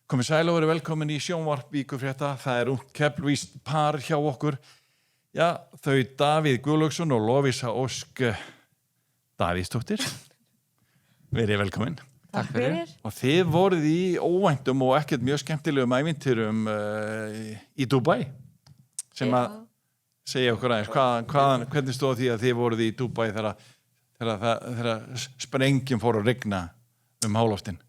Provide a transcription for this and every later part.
Komið sæl og verið velkomin í sjónvarp Víkurfrétta. Það ungt keppvíst par hjá okkur. Já, þau Davíð Guðlaugsson og Lovísa Ósk Davíðsdóttir. Verið velkomin. Takk fyrir. Og þið voruð í óvæntum og ekkert mjög skemmtilegum ævintýrum í Dubai. Sem að segja okkur aðeins, hvernig stóð því að þið voruð í Dubai þegar sprengjum fór að rigna háloftin?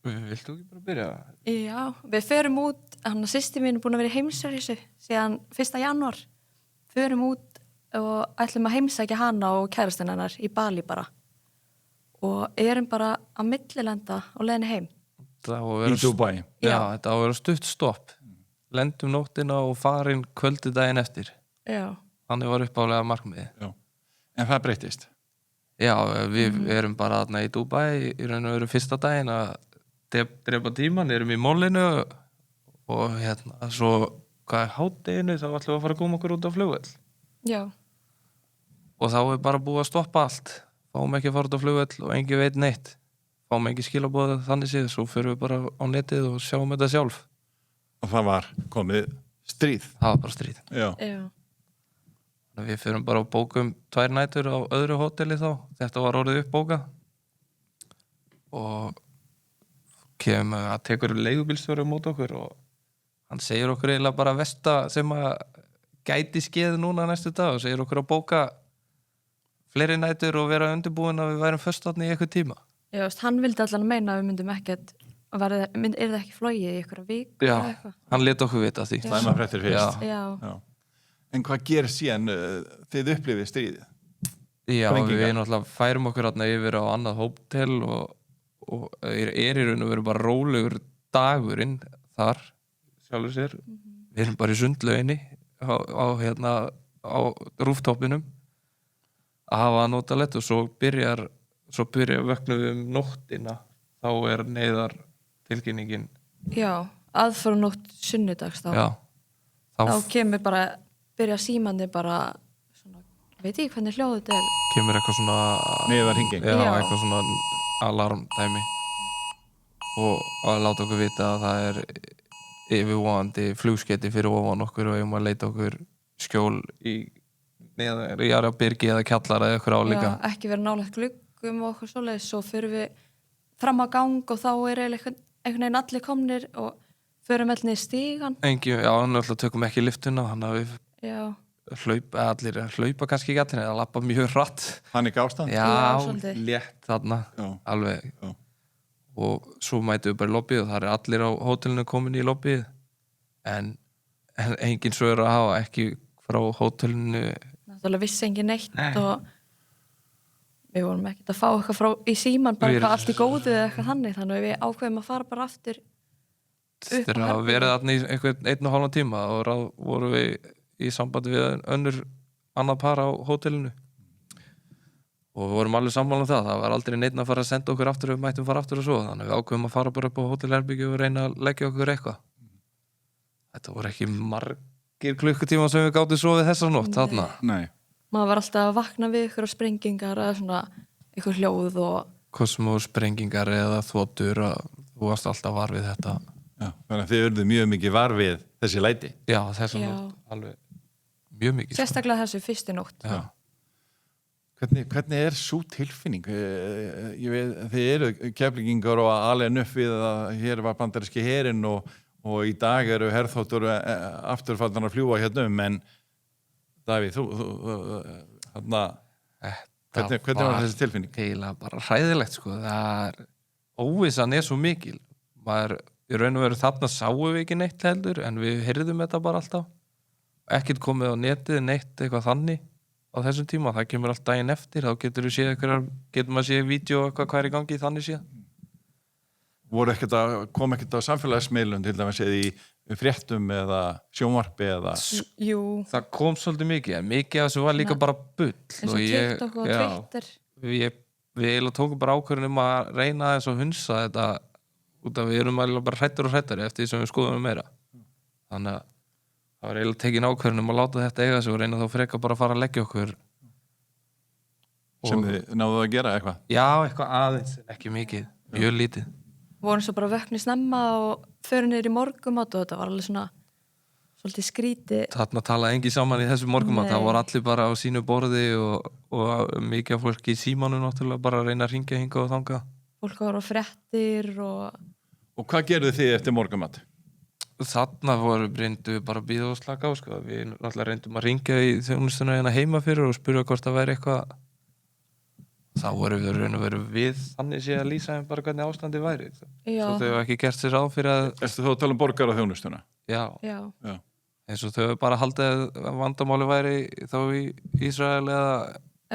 Viltu ekki bara byrja? Já, við förum út, systir mín er búin að vera í heimsreisu síðan 1. janúar. Förum út og ætlum að heimsækja hana og kærastinn hennar í Bali bara. Og erum bara að millilenda og leiðinni heim. Í Dubai? Já, þetta á að vera stutt stopp. Lendum nóttina og farin kvöldi daginn eftir. Já. Þannig var uppálega markmiði. Já. En það breytist? Já, við erum bara þarna í Dubai í raun og veru fyrsta daginn að drepa tíman, erum í mólinu og svo hvað er hádeginu þá ætlum við að fara að koma okkur út á flugvöll. Já. Og þá er bara búið að stoppa allt. Fáum ekki að fara út á flugvöll og engin veit neitt. Fáum ekki skilaboð þannig séð, svo förum við bara á netið og sjáum þetta sjálf. Og það var komið stríð? Það var bara stríð. Já. Við förum bara og bókum 2 nætur á öðru hóteli þá. Þetta var orðið uppbókað. Og kemur að tekur leigubílstjóri mót okkur og hann segir okkur eiginlega bara versta sem að gæti skeið núna næstu dag og segir okkur að bóka fleiri nætur og vera undirbúin að við værum föst þarna í eitthvað tíma. Já, hann vildi allan meina að við myndum ekkert er það ekki flogið í einhverja viku? Já, hann lét okkur vita því. Slæmafréttir fyrst. Já. En hvað gerir síðan þið upplifið stríðið? Já, við náttúrulega færum okkur þarna yfir á annað hótel og í raun og veru bara rólegur dagurinn þar sjálfur sér. Við erum bara í sundlauginni á rúftoppinum að hafa notalegt og svo byrja vöknum við nóttina þá er neyðar tilkynningin. Já, aðfarnótt sunnudags þá. Já. Þá kemur bara byrja símandi bara svona, veit ég hvernig hljóð þetta er. Kemur eitthvað svona neyðarhringing. Já, eitthvað svona alarmdæmi og að láta okkur vita að það er yfirvofandi flugskeyti fyrir ofan okkur og að leita okkur skjól í Jarabyrgi eða kjallara eða eitthvað álíka. Já, ekki vera nálægt gluggum og okkur svoleiðis, svo förum við fram á gang og þá er einhvern veginn allir komnir og förum allir niður stígan. Náttúrulega tökum ekki liftuna, þannig að við hlaupa kannski ekki allir, eða lappa mjög hratt. Panik ástand? Já, svolítið. létt þarna, alveg. Já. Og svo mætum við bara í lobbyið og það er allir á hótelinu komin í lobbyið. En engin svör að hafa, ekki frá hótelinu. Náttúrulega vissi engin neitt og við vorum ekkert að fá eitthvað í síman, bara eitthvað allt í góðu eða eitthvað þannig að við ákveðum að fara bara aftur upp. Þegar að verið þarna í einhvern 1,5 tíma og vorum við í sambandi við annað par á hótelinu og við vorum alveg sammála um það var aldrei neitt að fara að senda okkur aftur við mættum fara aftur og svo, þannig við ákveðum að fara bara upp á hótelherbyggju og reyna að leggja okkur eitthvað. Þetta voru ekki margir klukkutíma sem við gátum sofið þessa nótt þarna. Nei. Maður var alltaf að vakna við ykkur á sprengingar eða svona ykkur hljóð og kosmos sprengingar eða þotur þú varst alltaf var við þetta. Já, þannig að þið urðu mjög mikið var við þessi læti. Já, þessa nótt alveg mjög mikið. Sérstaklega þessu fyrstu nótt. Já. Hvernig er sú tilfinning? Ég veit, þið eru Keflvíkingar og alveg upp við að hér var bandaríski herinn og í dag eru herþóttur afturfaldan að fljúa hérna en Davíð, hvernig var þessi tilfinning? Eiginlega bara hræðilegt sko. Óvissan er svo mikil. Maður í raun og veru þarna sáum við ekki neitt heldur en við heyrðum þetta bara alltaf. Ekkert komið á netið neitt eitthvað þannig á þessum tíma. Það kemur allt daginn eftir. Þá getur maður séð vídeo hvað er í gangi þannig séð. Kom ekkert á samfélagsmiðlum til dæmis eða í fréttum eða sjónvarpi eða... Jú. Það kom svolítið mikið, en mikið af þessu var líka bara bull. Eins og TikTok og Twitter. Við eiginlega tókum bara ákvörðun að reyna aðeins að hunsa þetta út af við erum alveg bara hrættar og hrættari eftir því sem við skoðum meira. Þannig að það var eiginlega tekin ákvörðun að láta þetta eiga sig og reyna þá frekar bara að fara að leggja okkur. Sem þið náðu að gera eitthvað? Já, eitthvað aðeins, ekki mikið, mjög lítið. vorum svo bara vöknu snemma og förum niður í morgumat og þetta var alveg svona svolítið skrítið. Þarna talaði engi saman í þessu morgumat, Nei. það voru allir bara á sínu borði og mikið af fólki í símanu náttúrulega bara að reyna að ringja hingað og þangað. Fólk var á fréttir Og hvað gerðu þið eftir morgumat? Þarna reyndu við bara að bíða og slaka á, sko. Við náttúrulega reyndum að ringja í þjónustuna hérna heima fyrir og spyrja hvort það væri eitthvað. Þá voru við raun og veru við þannig sé að lýsa þeim bara hvernig ástandi væri. Já. Svo þau hafa ekki gert sér ráð fyrir að... Ertu þá að tala um borgaraþjónustuna? Já, Já. eins og þau hafa bara haldið að vandamáli væri þá í Ísrael eða...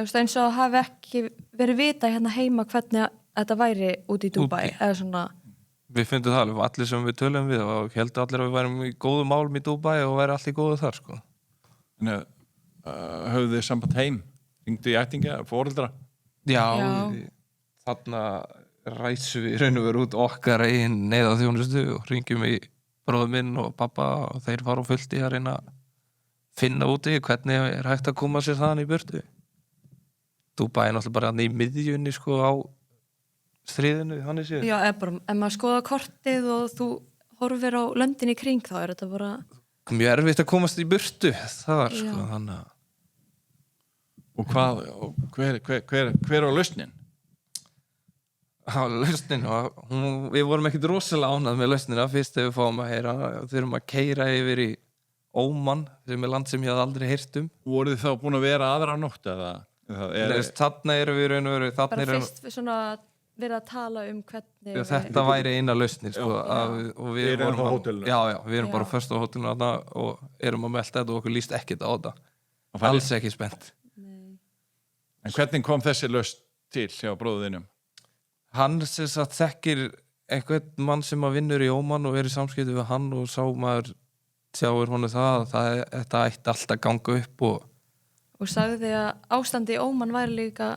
Eins og hafi ekki verið vita hérna heima hvernig þetta væri út í Dubai eða svona. Við fundum það alveg, allir sem við tölum við og heldur allir að við værum í góðum málum í Dubai og væri allt í góðu þar, sko. Þannig höfðu þið samband heim? Hringdu í ættingja, foreldra? Já, Já. Þarna ræsum við í raun og veru út okkar eigin neyðarþjónustu og hringjum í bróður minn og pappa og þeir fara á fullt í að reyna að finna úti hvernig er hægt að koma sér þaðan í burtu. Dubai er náttúrulega bara hann í miðjunni, sko, á stríðinu, þannig séð. Já, bara, ef maður skoða kortið og þú horfir á löndin í kring þá er þetta bara... Mjög erfitt að komast í burtu þar, sko, Já. þannig að... Og hver var lausnin? Lausnin, við vorum ekkert rosalega ánægð með lausnina fyrst þegar við fáum að heyra þurfum að keyra yfir í Óman sem er land sem ég hafði aldrei heyrt Voruð þið þá búin að vera aðra nótt eða? Þarna erum við raun og veru Bara fyrst við svona verið að tala um hvernig... þetta væri eina lausnir, sko, og við Þið eruð vorum á hótelinu? Já, við erum bara Já. först á hótelinu þarna og erum að melta þetta og okkur líst ekkert á þetta. Og farið? Alls ekki spennt. En hvernig kom þessi lausn til hjá bróðinum? Hann sem sagt þekkir einhvern mann sem að vinnur í Óman og er í samskipti við hann og sá maður sjáir honum það að þetta ætti alltaf ganga upp Og sagði að ástandi í Óman væri líka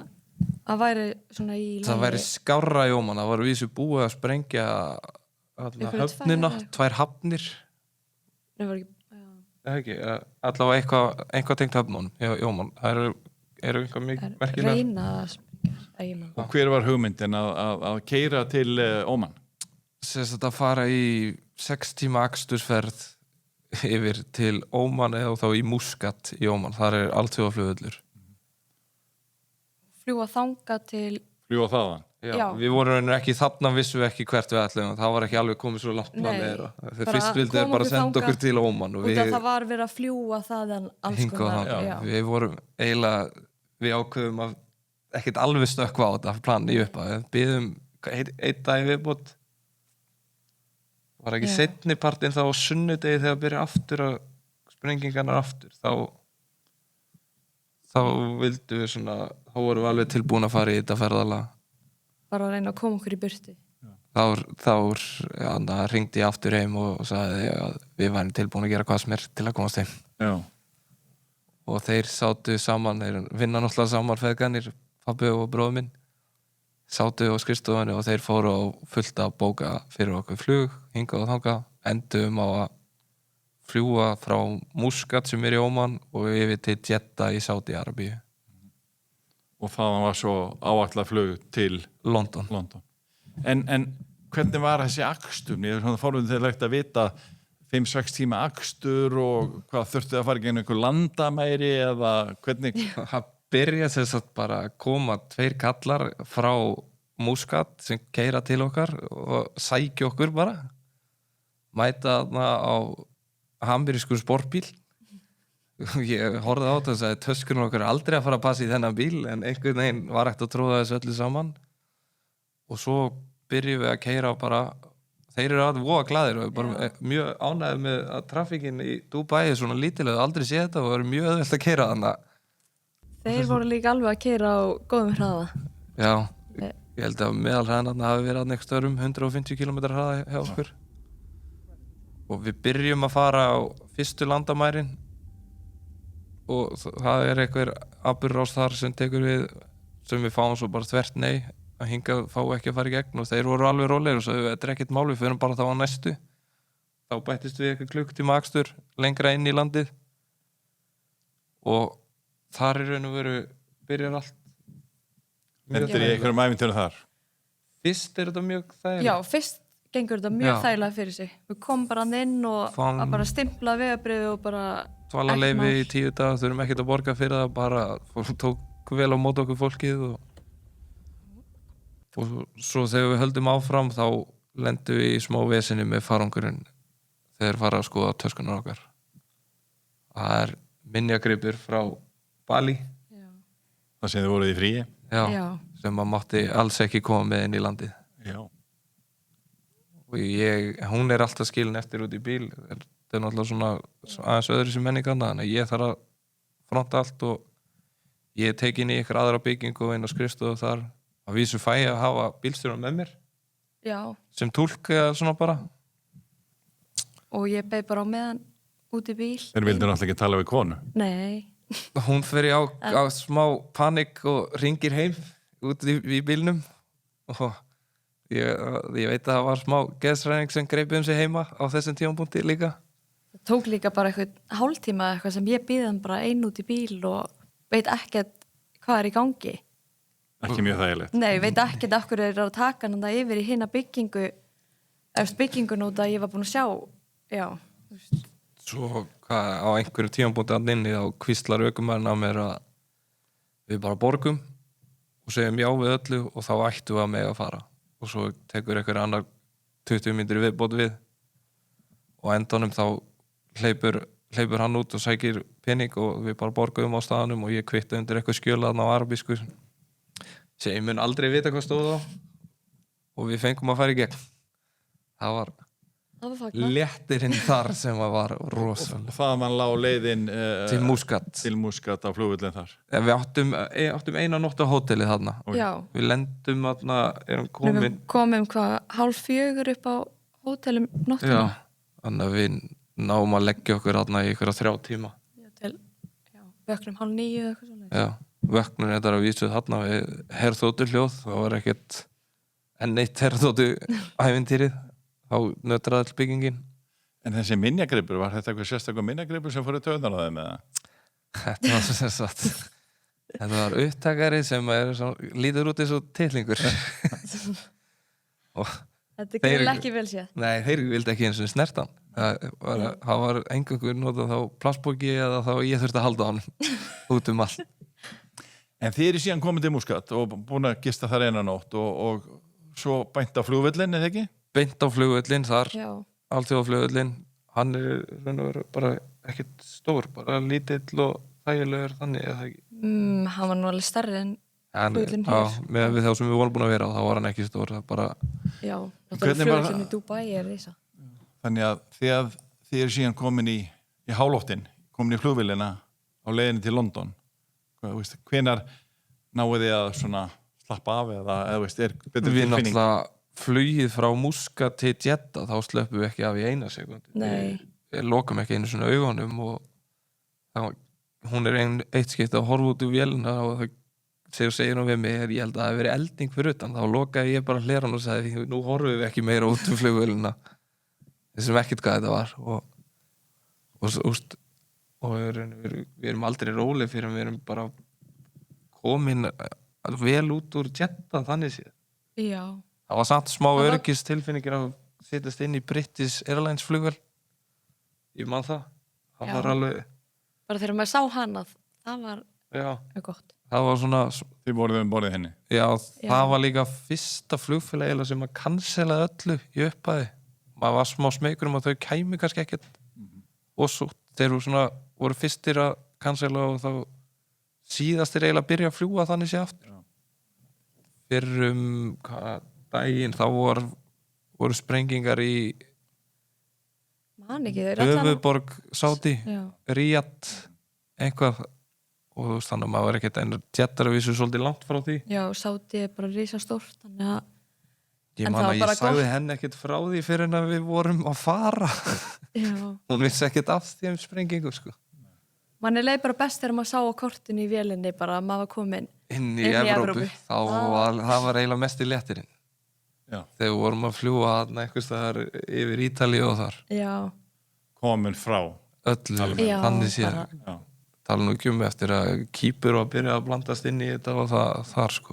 að væri svona í lagi. það væri skárra í Óman, það var vísu búið að sprengja Einhverju höfnina, tvær hafnir Nei, var ekki... Já. ekki, allavega eitthvað tengt höfnunum í Óman, það eru eitthvað mikið merkilega. Reyna að spyrja. Og hver var hugmyndin að keyra til Óman? Sérst að fara í 6 tíma akstursferð yfir til Óman eða þá í Muscat í Óman, þar er alþjóðaflugvöllur. Fljúga þanga til... Fljúga þaðan? Já. Við vorum ekki þarna, vissum við ekki hvert við ætlum, það var ekki alveg komið svo langt Nei. þegar fyrst vildi þeir bara senda okkur til Óman og Út af það var verið að fljúga það en alls hingað og konar. þangað. Við vorum eiginlega, við ákveðum að ekkert alveg stökkva á þetta plani í upphaf, við biðum einn dag í viðbót, var ekki seinni partinn þá á sunnudegi þegar byrja aftur að sprengingarnar aftur, þá vildum við svona, þá vorum við alveg tilbúin að fara í þetta ferðalag. Bara að reyna að koma okkur í burtu. Þá hringdi ég aftur heim og sagði að við værum tilbúin að gera hvað sem er til að komast heim. Já. Og þeir sátu saman, þeir vinna náttúrulega saman feðganir, pabbi og bróður minn, sátu á skrifstofunni og þeir fóru á fullt að bóka fyrir okkur flug, hingað og þangað, endum á að fljúga frá Muscat sem er í Óman og yfir til Jeddah í Sádi-Arabíu. Og þaðan var svo áætlað flug til London. En hvernig var þessi akstur? Ég er svona forvitnilegt að vita 5-6 tíma akstur og hvað þurfti að fara gegn einhver landamæri eða hvernig? Það byrja þess að bara koma 2 kallar frá Muscat sem keyra til okkar og sækja okkur bara. Mæta þarna á hambirískur sportbíl. Ég horfði á þetta og sagði töskurinn okkar er aldrei að fara að passa í þennan bíl en einhvern veginn var hægt að tróða þessu öllu saman og svo byrjum við að keyra bara, þeir eru alveg voða glaðir og bara mjög ánægðir með að traffíkin í Dubai er svona lítilega, aldrei séð þetta og er mjög auðvelt að keyra þannig. Þeir voru líka alveg að keyra á góðum hraða. Já, ég held að meðalhraðan hafi verið að next örum 150 km hraða hjá okkur og við byrjum að fara á fyrstu landamærin og það er einhver atburðarás þar sem tekur við sem við fáum svo bara þvert nei að hingað fá ekki að fara í gegn og þeir voru alveg rólegir og svo þetta er ekkert mál, við förum bara þá á næstu þá bættist við eitthvað klukkutíma akstur lengra inn í landið og þar í raun og veru byrjar allt. Endur í einhverjum æfintunum þar? fyrst þetta mjög þægilegt. Já, fyrst gengur þetta mjög þægilega fyrir sig. Við komum bara inn og að bara stimpla vegabréfið og bara dvalarleyfi í 10 daga, þurfum ekkert að borga fyrir það, bara fólk tók vel á móti okkur fólkið og svo þegar við höldum áfram þá lendum við í smá vesinni með farangurinn þegar fara að skoða töskunar okkar. Það minjagripir frá Bali. Það sem þið voruð í fríi. Já. Sem maður mátti alls ekki koma með inn í landið. Já. Og hún alltaf skilin eftir út í bíl. Það náttúrulega svona aðeins öðru sem menningarna, þannig að ég þarf að fronta allt og ég tek inn í ykkur aðra byggingu og inn á skrifstofu þar. Að vísu fæ ég að hafa bílstjóran með mér. Já. Sem túlk eða svona bara. Og ég beið bara á meðan út í bíl. Þeir vildu náttúrulega ekki tala við konu. Nei. Hún fer á smá panik og ringir heim út í bílnum og ég veit að það var smá geðsræðing sem greip sig heima á þessum tímapunkti líka. Það tók líka bara eitthvað hálftíma eitthvað sem ég býðan bara ein út í bíl og veit ekkert hvað í gangi. Ekki mjög þægilegt. Nei, veit ekkert af hverju að taka hann það yfir í hina byggingun út að ég var búin að sjá. Já. Svo á einhverju tímapunkti inni þá hvíslar ökumaðurinn á mér að við bara borgum og segjum já við öllu og þá ættum við að mega fara. Og svo tekur einhver annar 20 mínútur í viðbót við og endanum þá hleypur hann út og sækir pening og við bara borgum á staðanum og ég kvitta undir eitthvað skjölaðan á arabísku sem ég mun aldrei vita hvað stóð á og við fengum að fara í gegn. Það var léttirinn þar sem var rosalega. Það mann lá leiðin til Muscat á flugvöllin þar. Við áttum eina nótt á hóteli þarna. Já. Við lendum þarna, Við komum 3:30 upp á hótelum nóttina. Já, þannig að við náum að leggja okkur þarna í ykkur 3 tíma. Vöknum 8:30 eða eitthvað svona. Já, vöknum þetta að vísu þarna við herþóttu hljóð, það var ekkert enn eitt herþóttu ævintýrið. Á nötraðall byggingin. En þessi minjagripur, var þetta eitthvað sérstaklega minjagripur sem fór í töðunar á þeim eða? Þetta var sem sagt þetta var upptakari sem lítur út eins og titlingur. Þetta er ekki vel séð. Nei, þeir vildi ekki eins og snertan. Það var einhverjum notað þá plastbóki eða þá ég þurfti að halda á hann út allt. En þið eru síðan komið til Muscat og búin að gista þar eina nótt og svo bænt á flugvöllin, eða ekki? Beint á flugvöllin þar, alþjóðaflugvöllin, hann bara ekkert stór, bara lítill og þægilegur þannig, eða ekki? Hann var nú alveg stærri en flugvöllin hér. Já, með við þá sem við vorum búin að vera á, þá var hann ekki stór, það bara... Já, flugvöllin í Dubai risa. Þannig að þið eru síðan komin í hálóftin, komin í flugvillina á leiðinni til London. Hvenær náðu þið að svona slappa af eða er betur við náttúrulega flugið frá Muscat til Jeddah þá slöppum við ekki af í 1 sekúndu. Við lokum ekki einu svona augunum og hún eitt skipt að horfa út úr vélina og það segir hún við mig ég held að það hefði verið elding fyrir utan þá lokaði ég bara hleran og sagði nú horfum við ekki meira út úr flugvélina þessum ekkert hvað þetta var og við erum aldrei róleg fyrir við erum bara komin vel út úr Jeddah þannig séð. Já. Það var samt smá öryggistilfinningir að setjast inn í British Airlines flugvél. Ég man það. Það var alveg... Bara þegar maður sá hana, það var gott. Það var svona... Þið voruð borðið henni? Já, það var líka fyrsta flugfélag sem að cancelaði öllu í upphafi. Maður var smá smeykur að þau kæmi kannski ekkert. Og svo þeir voru fyrstir að cancela og þá síðastir eiginlega að byrja að fljúga þannig sé aftur. Fyrir daginn þá voru sprengingar í höfuðborg Sádi, Ríad eitthvað og þannig að maður var ekkert en Jeddah vísu svolítið langt frá því. Já, Sádi bara risastórt þannig að ég man að ég sagði henni ekkert frá því fyrir en að við vorum að fara. Hún vissi ekkert af því sprengingu sko. Manni leið bara best þegar maður sá á kortinu í vélinni bara að maður var komin inn í Evrópu. Það var eiginlega mest í léttirinn. Þegar við vorum að fljúga einhvers staðar yfir Ítalíu og þar. Já. Komin frá öllu, þannig séð. Tala nú ekki eftir að Kýpur og að byrja að blandast inn í þetta og þar sko.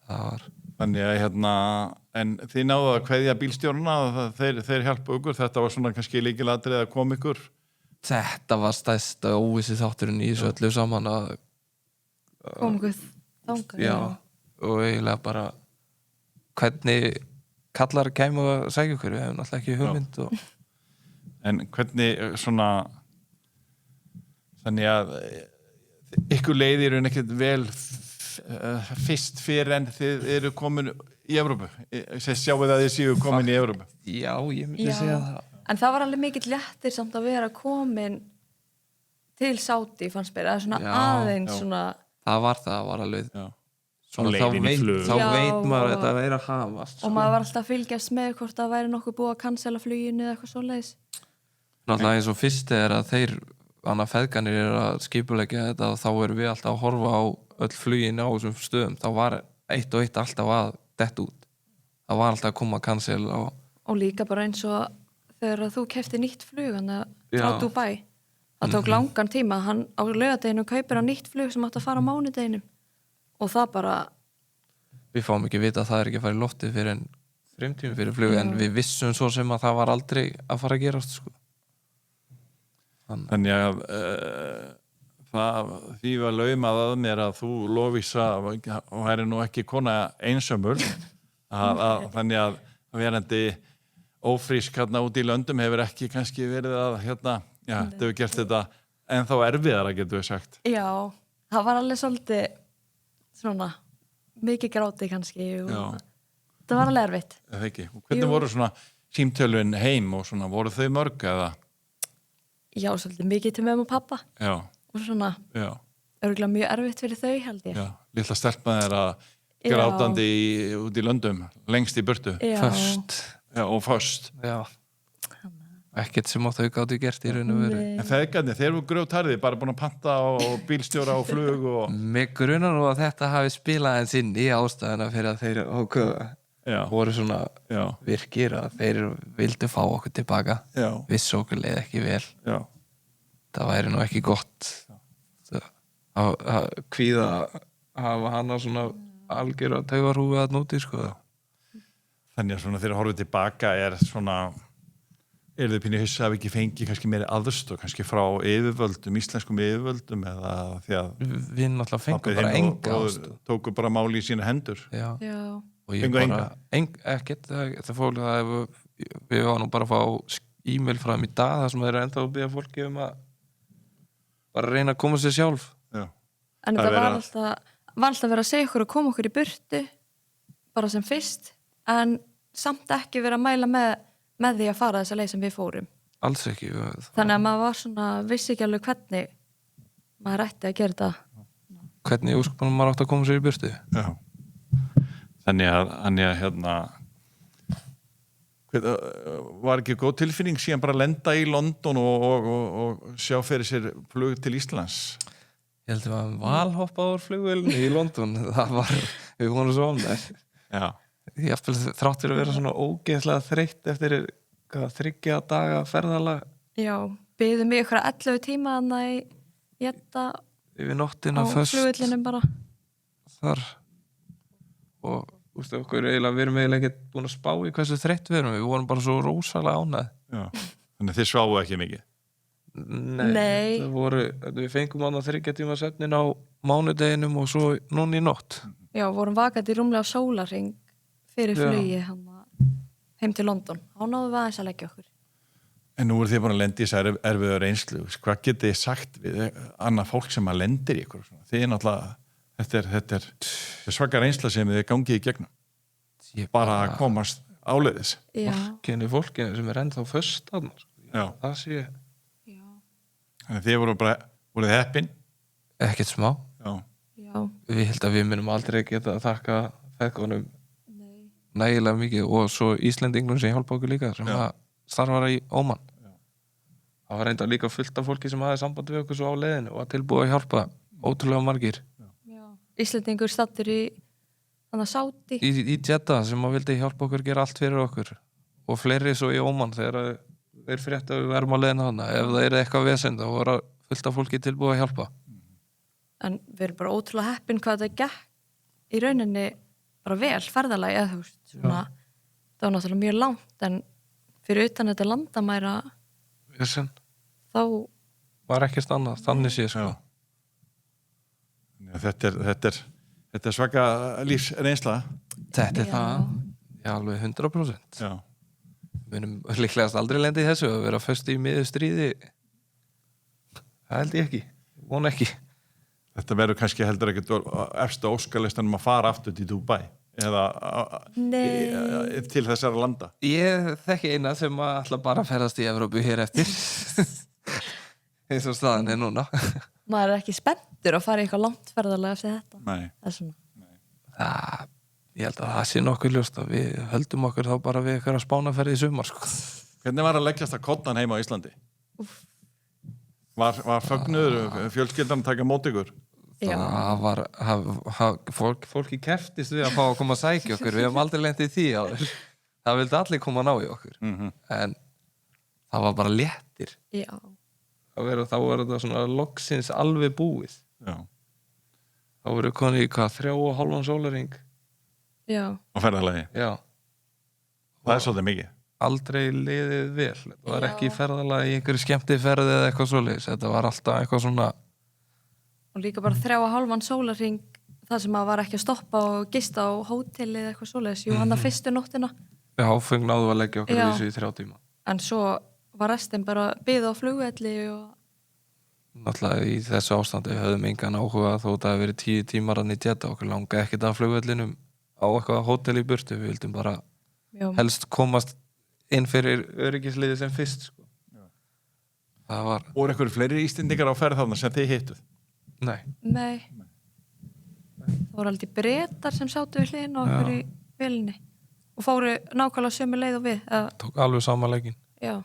Það var... Þannig að en þið náðu að kveðja bílstjórna og þeir hjálpa ykkur, þetta var svona kannski lykilatriði að koma ykkur. Þetta var stærsta óvissi þátturinn í þessu öllu saman að Kom guð þangað. já, og eiginlega bara hvernig kallar kæmu að segja ykkur, við hefum náttúrulega ekki hugmynd og En hvernig svona þannig að ykkur leiðir ekkert vel fyrst fyrir en þið eru komin í Evrópu, sjáu að þið séu komin í Evrópu. já, ég myndi Já. segja það. En það var alveg mikill léttir samt að vera komin til Sádi, fannst mér, eða svona Já, aðeins já. svona, Það var alveg Já. svona, Á leiðinni í flug. þá Já, veit maður og- að þetta er að hafast og maður var alltaf að fylgjast með hvort það væri nokkuð búið að cancela fluginu eða eitthvað svoleiðis. náttúrulega eins og fyrst er að þeir annað feðganir eru að skipuleggja þetta og þá erum við alltaf að horfa á öll flugin á þessum stöðum, þá var eitt og eitt alltaf að detta út, það var alltaf að koma að cancel og Og líka bara eins og þegar þú kefti nýtt flug frá Já. Dubai, það tók langan tíma, hann á laugardeginu kaupir hann nýtt flug sem átti að fara á mánudeginum og það bara, við fáum ekki vita að það er ekki að fara í loftið fyrir en 3 tímum fyrir flug, en við vissum svo sem að það var aldrei að fara að gerast sko. Þannig að því var laumað að mér að þú Lovísa og væri nú ekki kona einsömmul þannig að verandi ófrísk út í löndum hefur ekki kannski verið að þetta hefur gert þetta en þá erfiðara getur við sagt. já, það var alveg svolítið svona, mikið gráti kannski og Já. það var alveg erfitt. Eða ekki. Og hvernig Jú. voru svona símtölun heim og svona, voru þau mörg eða? Já, svolítið mikið til mömmu og pappa Já, og svona, já, örgulega mjög erfitt fyrir þau held ég. já. Lilla stelpan er að Já. grátandi út í löndum, lengst í burtu. Já. Föst, Já, og föst. já ekkert sem á þau gátu gert í raun og veru. Nei. En feðgarnir, þeir eru grjótarðir, bara búin að panta og bílstjóra og flug og... Mig grunar nú að þetta hafi spilað eins inn í ástæðuna fyrir að þeir ákveða Já, voru svona já, virkir að þeir vildu fá okkur tilbaka, já, vissu okkur leið ekki vel, já. það væri nú ekki gott að kvíða að hafa hana svona algjör að taugarhúfi að núti sko. Þannig að svona þegar horfið tilbaka er svona... Er þið pínu hissa að við ekki fengi kannski meiri aðstoð, kannski frá yfirvöldum, íslenskum yfirvöldum eða því að... Við náttúrulega fengum bara enga ástoð. Tóku bara máli í sína hendur. Já. Já. Og ég Fengu bara, ekkert, það fólk að við varum nú bara að fá e-mail frá þeim í dag þar sem þeir eru enda að byggja fólki að bara reyna að koma sér sjálf. Já. En Það þetta vera- var alltaf verið að segja okkur að koma okkur í burtu bara sem fyrst en samt ekki verið að mæla með því að fara þessa leið sem við fórum. Alls ekki. Þannig að maður var svona, vissi ekki alveg hvernig maður ætti að gera þetta. Hvernig úrskupunum maður átt að koma sér í burtu? Já. Þannig að var ekki góð tilfinning síðan bara lenda í London og sjá fyrir sér flug til Íslands? Ég held að við varum valhoppað úr flugvélunni í London. Það var, við vorum svo ánægðir. Já. Ég þrátt fyrir að vera svona ógeðslega þreytt eftir 3 daga ferðalag Já, byggðum mig ykkur 11 tíma þannig í þetta yfir á nóttina föst flugullinum bara. þar og úrstu okkur eiginlega, við erum eiginlega ekki búin að spá í hversu þreytt við erum, við vorum bara svo rosalega ánægð. Já. Þannig að þið sváu ekki mikið? Nei. Það voru, við fengum annað 3 tíma svefnin á mánudeginum og svo núna í nótt. Já, vorum vakandi rúmlega á sólarhring fyrir Já. flugi heim til London. Þá náðum við aðeins að leggja okkur. En nú er þið búin að lendi í þessari erfiðu reynslu. Hvað getið þið sagt við annað fólk sem að lendir í ykkur? Þið er náttúrulega, þetta er svaka reynsla sem þið gangið í gegnum. Bara að komast áleiðis. Já. Fólkinu sem er ennþá föst þarna, sko. Já. Það sé Já. Þannig að þið voruð heppin. ekkert smá. Já. Já. Við held að við munum aldrei geta að þakka feðgunum Nei. nægilega mikið og svo Íslendinglum sem hjálpa okkur líka sem Já. að starfara í Óman. Það var reynda líka fullt af fólki sem hafði samband við okkur svo á leiðinu og að tilbúa að hjálpa ótrúlega margir Já. Íslendingur stattur í þannig að Sádi. í Jeddah sem að vildi hjálpa okkur gera allt fyrir okkur og fleiri svo í Óman þegar þeir fréttu að við erum á leiðinu þarna ef það er eitthvað vesend þá voru fullt af fólki tilbúa að hjálpa. En við erum bara ótrúlega heppin hvað þetta gekk í rauninni bara vel ferðalagi eða þú veist, svona, það var náttúrulega mjög langt en fyrir utan þetta landamæra Vissin, þá, var ekkert annað, þannig sé sko. Já, þetta er svaka lífsreynsla. Þetta Já. það, já, alveg 100%. Já. Við erum líklegast aldrei lendið í þessu að vera föst í miður stríði. Það held ég ekki, vona ekki. Þetta verður kannski heldur ekkert efstu óskalistanum að fara aftur til Dubai eða til þessara landa. Ég þekki eina sem að ætla bara að ferðast í Evrópu hér eftir. Eins og staðan er núna. maður er ekki spenntur að fara í eitthvað langt ferðalega eftir þetta. Nei. Það er svona. Ég held að það sé nokkuð ljóst að við höldum okkur þá bara við eitthvað spánaferði í sumar sko. Hvernig var að leggjast að koddan heima á Íslandi? Var fögnuður fjölskyldan að taka mót ykkur? Já. Það var fólki keftist við að fá að koma að sækja okkur, við hefum aldrei lent í því áður. Það vildi allir koma að ná í okkur en það var bara léttir. Já. Þá var þetta svona loksins alveg búið. Já. Þá voru konið í 3,5 sólarhring. Já. Á ferðalagi? Já. Það er svolítið mikið. Aldrei liðið vel. Það var Já. ekki ferðalagi í einhverju skemmtiferði eða eitthvað svoleiðis. Þetta var alltaf eitthvað svona. Og líka bara 3,5 sólarhring það sem maður var ekki að stoppa og gista á hóteli eða eitthvað svoleiðis. Jú, hann að fyrstu nóttina. Já, feng náðu að leggja okkur Já. í þessu í 3 tíma. En svo var restin bara byggð á flugvelli og Náttúrulega í þessu ástandi höfðum engan áhuga þótt að það hafi verið 10 tímar að nýtjeta okkur langaði ekkert af flugvellinum á eitthvað hótel í burtu. Við vildum bara já. helst komast inn fyrir öryggisliðið sem fyrst sko. Það var, Voru eitthvað fleiri Íslendingar á ferð þarna sem þið hittuð? nei, Nei. Það voru aldrei Bretar sem sátu við hliðina á okkur í vélinni og fóru nákvæmlega sömu leið og við. tók alveg samanleikin. Já.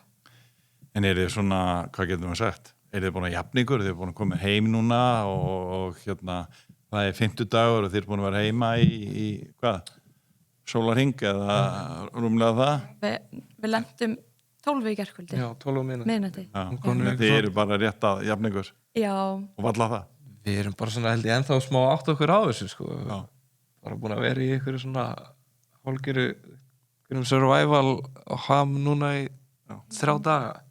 En er þið svona, hvað getum við sagt? Er þið búin að jafna ykkur? Þið búin að koma heim núna og það er 50 dagur og þið er búin að vera heima í hvað? Sólarhring eða rúmlega það? Við lentum 12 í gærkvöldi. Já, 12 mínútur. Miðnætti. Já. Konur- Þannig að þið eru bara rétt að jafna ykkur Já. og valla það? Við erum bara svona held ég ennþá smá átt okkur á þessu sko. Já. Bara búin að vera í einhverju svona hálfgerðu survival og ham núna í 3 daga.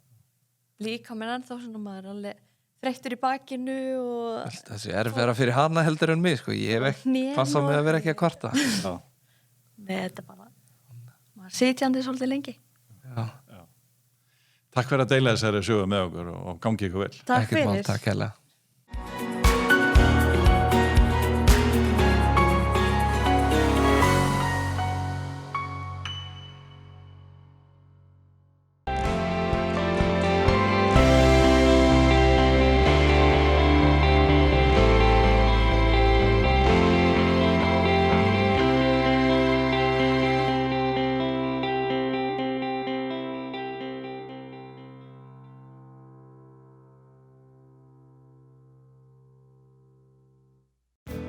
Líka minn ennþá svona maður er alveg þreyttur í bakinu og Þessi erfæra fyrir hana heldur en mig sko. Ég hef ekki Hnén passað með að vera ekki að kvarta. Já. Nei, þetta er bara maður sitjandi svolítið lengi. Já, Takk fyrir að deila þessari sögu með okkur og gangi ykkur vel. Takk ekkert mál, fyrir. takk hérlega.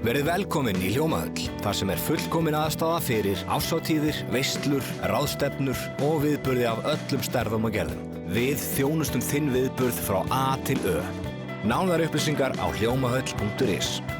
Verið velkomin í Hljómahöll, þar sem er fullkomin aðstaða fyrir árshátíðir, veislur, ráðstefnur og viðburði af öllum stærðum og gerðum. Við þjónustum þinn viðburð frá A til Ö. Nánari upplýsingar á hljómahöll.is.